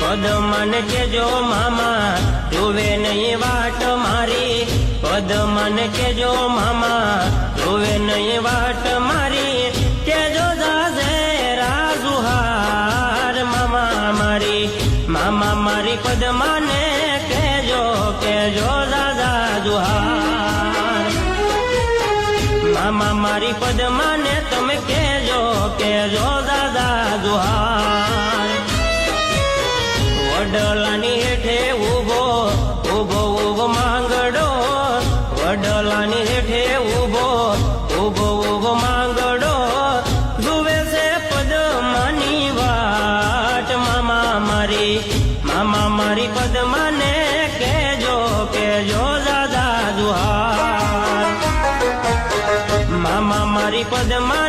પદમાને કેજો મામા જોવે નહીં વાટ મારી, પદમાને કેજો મામા જોવે નહીં વાટ મારી, કેજો દાદે રાજુહાર મામા મારી પદમાને કેજો કેજો દાદા જુહાર, મામા મારી પદમાને તમે કેજો કેજો દાદા જુહાર. વડલાની હેઠે ઉભો ઉભો ઉભો માંગડો, વડલાની હેઠે ઉભો ઉભો ઉભો માંગડો, જુએ છે પદમાની વાટ મામા મારી પદમાને કેજો કેજો દાદા જુહાર, મામા મારી પદમા